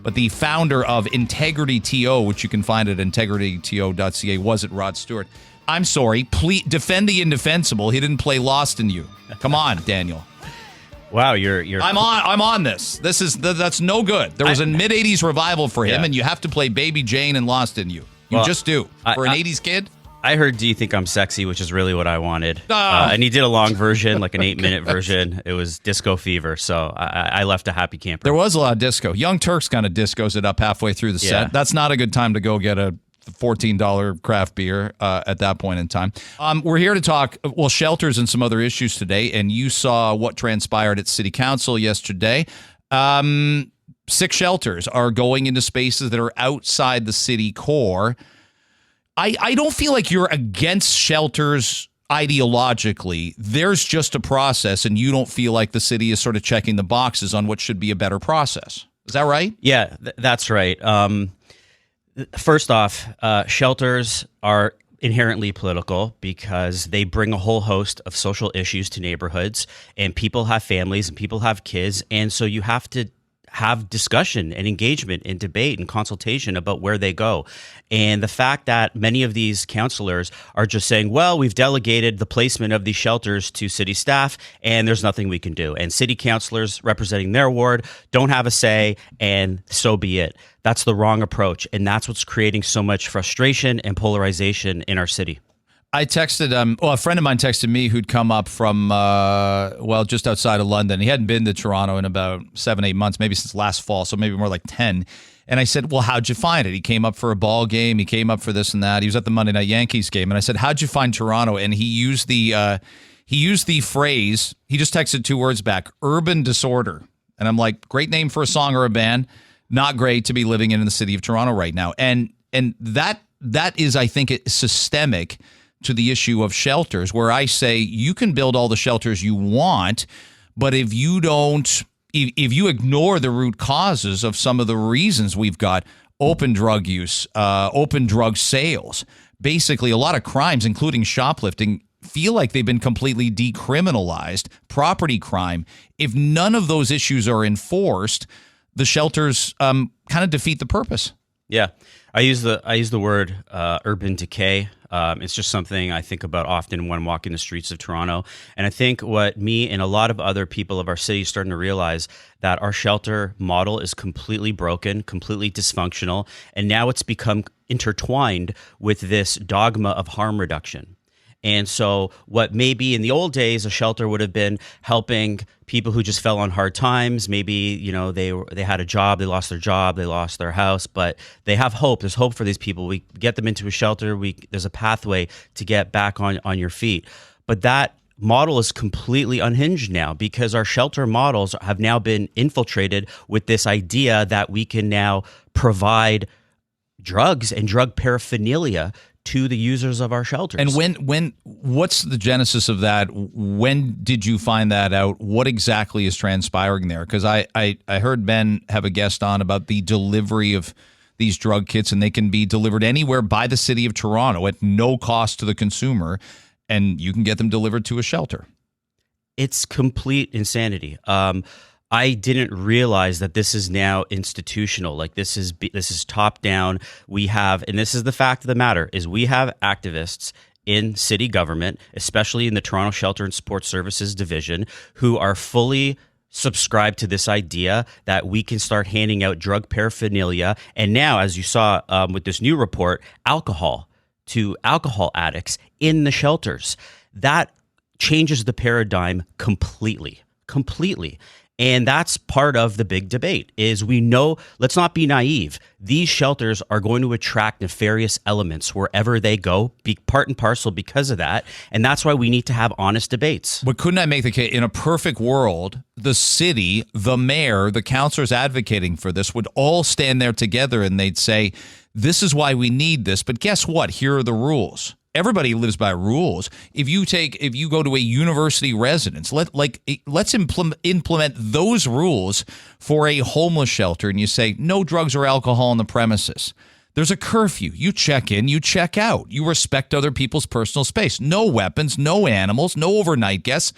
But the founder of Integrity TO, which you can find at integrityto.ca, was it Rod Stewart. I'm sorry. Please defend the indefensible. He didn't play Lost in You. Come on, Daniel. Wow, you're. I'm on this. That's no good. There was a mid '80s revival for him, and you have to play Baby Jane and Lost in You. You just do for an '80s kid. I heard "Do You Think I'm Sexy," which is really what I wanted, and he did a long version, like an 8-minute version. It was disco fever, so I left a happy camper. There was a lot of disco. Young Turks kind of discos it up halfway through the set. That's not a good time to go get a $14 craft beer at that point in time. We're here to talk, shelters and some other issues today, and you saw what transpired at City Council yesterday. 6 shelters are going into spaces that are outside the city core. I don't feel like you're against shelters ideologically. There's just a process, and you don't feel like the city is sort of checking the boxes on what should be a better process. Is that right? Yeah, that's right. First off, shelters are inherently political because they bring a whole host of social issues to neighborhoods, and people have families and people have kids, and so you have to have discussion and engagement and debate and consultation about where they go. And the fact that many of these counselors are just saying, well, we've delegated the placement of these shelters to city staff and there's nothing we can do. And city councilors representing their ward don't have a say, and so be it. That's the wrong approach. And that's what's creating so much frustration and polarization in our city. I texted, a friend of mine texted me who'd come up from, just outside of London. He hadn't been to Toronto in about 7-8 months, maybe since last fall, so maybe more like 10. And I said, well, how'd you find it? He came up for a ball game. He came up for this and that. He was at the Monday Night Yankees game. And I said, how'd you find Toronto? And he used the phrase, he just texted 2 words back, urban disorder. And I'm like, great name for a song or a band. Not great to be living in the city of Toronto right now. And that is, I think, systemic to the issue of shelters, where I say you can build all the shelters you want, but if you ignore the root causes of some of the reasons we've got open drug use, open drug sales, basically a lot of crimes, including shoplifting, feel like they've been completely decriminalized, property crime. If none of those issues are enforced, the shelters kind of defeat the purpose. Yeah, I use the word urban decay. It's just something I think about often when I'm walking the streets of Toronto. And I think what me and a lot of other people of our city are starting to realize that our shelter model is completely broken, completely dysfunctional, and now it's become intertwined with this dogma of harm reduction. And so what maybe in the old days a shelter would have been helping people who just fell on hard times. Maybe, they had a job, they lost their job, they lost their house, but they have hope. There's hope for these people. We get them into a shelter. There's a pathway to get back on your feet. But that model is completely unhinged now because our shelter models have now been infiltrated with this idea that we can now provide drugs and drug paraphernalia to the users of our shelters. And what's the genesis of that? When did you find that out? What exactly is transpiring there? Because I heard Ben have a guest on about the delivery of these drug kits, and they can be delivered anywhere by the city of Toronto at no cost to the consumer, and you can get them delivered to a shelter. It's complete insanity. I didn't realize that this is now institutional. Like this is top down. We have, and this is the fact of the matter, is we have activists in city government, especially in the Toronto Shelter and Support Services Division, who are fully subscribed to this idea that we can start handing out drug paraphernalia. And now, as you saw with this new report, alcohol to alcohol addicts in the shelters. That changes the paradigm completely. And that's part of the big debate is we know, let's not be naive. These shelters are going to attract nefarious elements wherever they go, be part and parcel because of that. And that's why we need to have honest debates. But couldn't I make the case, in a perfect world, the city, the mayor, the councilors advocating for this would all stand there together and they'd say, this is why we need this. But guess what? Here are the rules. Everybody lives by rules. If you go to a university residence, let's implement those rules for a homeless shelter, and you say no drugs or alcohol on the premises. There's a curfew. You check in, you check out. You respect other people's personal space. No weapons, no animals, no overnight guests.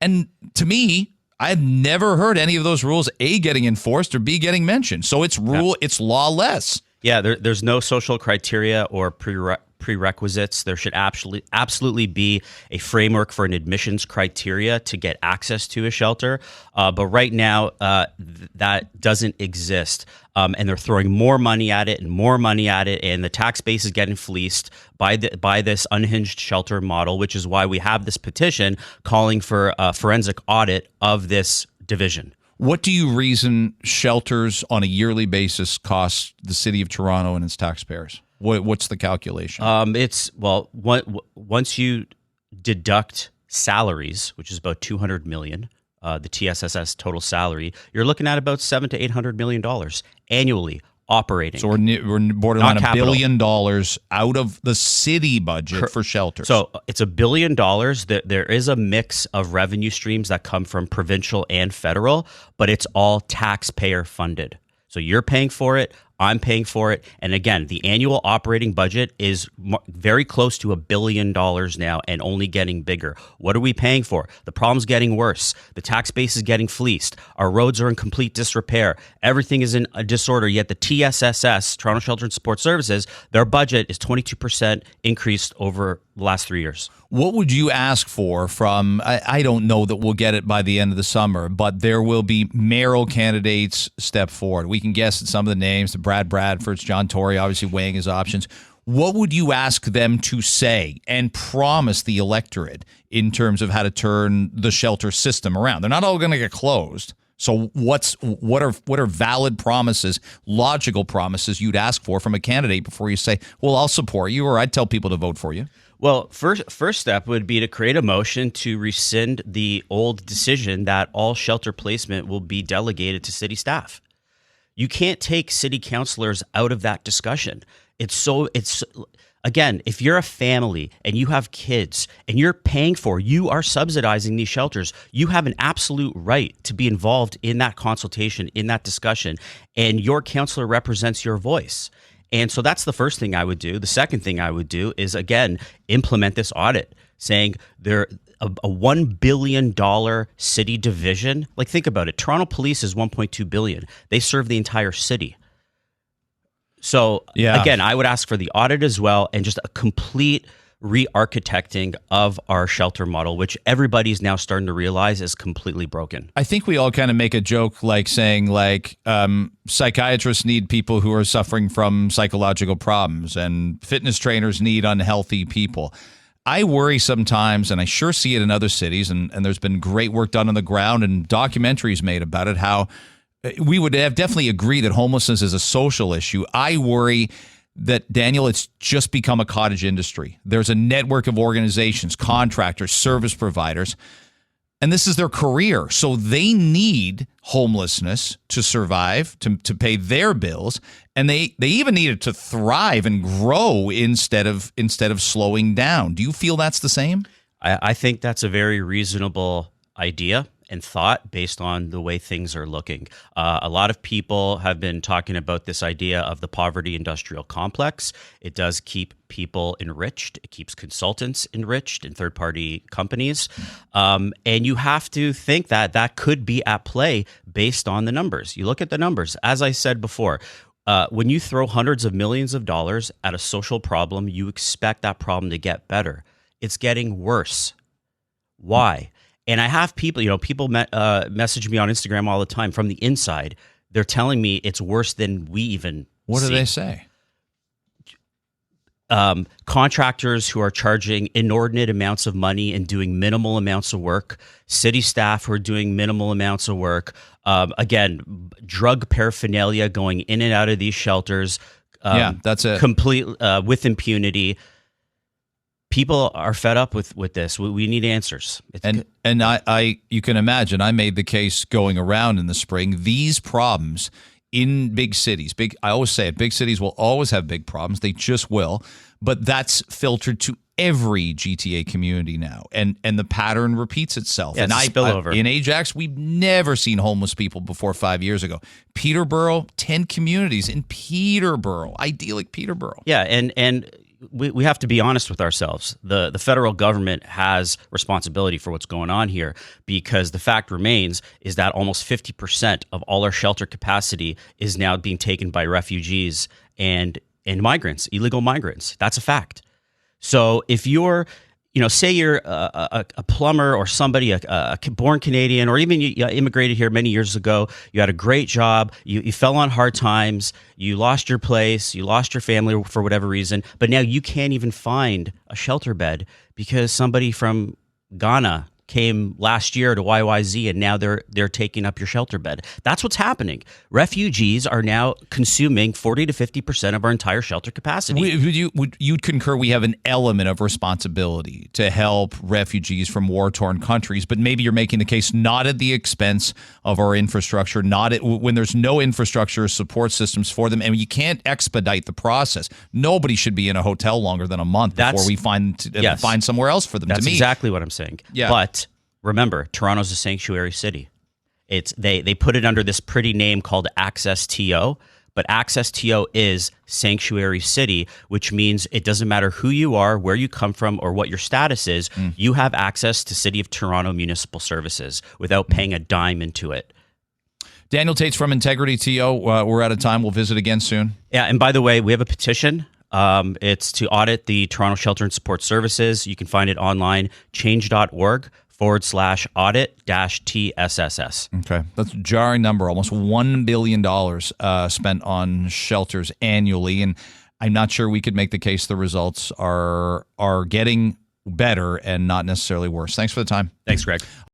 And to me, I've never heard any of those rules, A, getting enforced or B, getting mentioned. So it's it's lawless. Yeah, there's no social criteria or prerequisites. There should absolutely be a framework for an admissions criteria to get access to a shelter. But right now, that doesn't exist. And they're throwing more money at it and more money at it. And the tax base is getting fleeced by this unhinged shelter model, which is why we have this petition calling for a forensic audit of this division. What do you reason shelters on a yearly basis cost the city of Toronto and its taxpayers? What's the calculation? Once you deduct salaries, which is about $200 million, the TSSS total salary, you're looking at about $700 to $800 million annually operating. So we're borderline $1 billion out of the city budget for shelters. So it's $1 billion. There is a mix of revenue streams that come from provincial and federal, but it's all taxpayer funded. So you're paying for it. I'm paying for it. And again, the annual operating budget is very close to $1 billion now and only getting bigger. What are we paying for? The problem's getting worse. The tax base is getting fleeced. Our roads are in complete disrepair. Everything is in a disorder. Yet the TSSS, Toronto Shelter and Support Services, their budget is 22% increased over the last 3 years. What would you ask for from, I don't know that we'll get it by the end of the summer, but there will be mayoral candidates step forward. We can guess at some of the names, Brad Bradford's, John Tory, obviously weighing his options. What would you ask them to say and promise the electorate in terms of how to turn the shelter system around? They're not all going to get closed. So what are valid promises, logical promises you'd ask for from a candidate before you say, well, I'll support you, or I'd tell people to vote for you? Well, first step would be to create a motion to rescind the old decision that all shelter placement will be delegated to city staff. You can't take city councilors out of that discussion. Again, if you're a family and you have kids and you are subsidizing these shelters, you have an absolute right to be involved in that consultation, in that discussion, and your councilor represents your voice. And so that's the first thing I would do. The second thing I would do is, again, implement this audit, saying a $1 billion city division. Like, think about it. Toronto Police is $1.2 billion. They serve the entire city. So, again, I would ask for the audit as well and just a complete re-architecting of our shelter model, which everybody's now starting to realize is completely broken. I think we all kind of make a joke saying psychiatrists need people who are suffering from psychological problems and fitness trainers need unhealthy people. I worry sometimes, and I sure see it in other cities, and there's been great work done on the ground and documentaries made about it, how we would have definitely agreed that homelessness is a social issue. I worry that, Daniel, it's just become a cottage industry. There's a network of organizations, contractors, service providers, and this is their career. So they need homelessness to survive, to pay their bills, and they even need it to thrive and grow instead of slowing down. Do you feel that's the same? I think that's a very reasonable idea and thought based on the way things are looking. A lot of people have been talking about this idea of the poverty industrial complex. It does keep people enriched. It keeps consultants enriched in third-party companies. And you have to think that could be at play based on the numbers. You look at the numbers. As I said before, when you throw hundreds of millions of dollars at a social problem, you expect that problem to get better. It's getting worse. Why? And I have people message me on Instagram all the time from the inside. They're telling me it's worse than we even What see. do they say? Contractors who are charging inordinate amounts of money and doing minimal amounts of work. City staff who are doing minimal amounts of work. Again, drug paraphernalia going in and out of these shelters. That's it. Complete with impunity. People are fed up with this. We need answers. And you can imagine, I made the case going around in the spring. These problems in big cities, I always say it, big cities will always have big problems. They just will. But that's filtered to every GTA community now. And the pattern repeats itself. Yeah, and it's a spillover. In Ajax, we've never seen homeless people before 5 years ago. Peterborough, 10 communities in Peterborough, idyllic Peterborough. Yeah, and we have to be honest with ourselves. The federal government has responsibility for what's going on here, because the fact remains is that almost 50% of all our shelter capacity is now being taken by refugees and migrants, illegal migrants. That's a fact. So if you're, say you're a plumber or somebody, a born Canadian, or even you immigrated here many years ago, you had a great job, you fell on hard times, you lost your place, you lost your family for whatever reason, but now you can't even find a shelter bed because somebody from Ghana came last year to YYZ and now they're taking up your shelter bed. That's what's happening. Refugees are now consuming 40 to 50% of our entire shelter capacity. You'd concur we have an element of responsibility to help refugees from war-torn countries, but maybe you're making the case not at the expense of our infrastructure, when there's no infrastructure or support systems for them, and you can't expedite the process. Nobody should be in a hotel longer than a month before we find somewhere else for them. That's to meet. Exactly what I'm saying. Yeah. But remember, Toronto's a sanctuary city. They put it under this pretty name called Access TO, but Access TO is sanctuary city, which means it doesn't matter who you are, where you come from, or what your status is. You have access to City of Toronto municipal services without paying a dime into it. Daniel Tate's from Integrity TO. We're out of time. We'll visit again soon. Yeah, and by the way, we have a petition. It's to audit the Toronto Shelter and Support Services. You can find it online, change.org/audit-TSSS. Okay. That's a jarring number, almost $1 billion spent on shelters annually. And I'm not sure we could make the case the results are getting better and not necessarily worse. Thanks for the time. Thanks, Greg.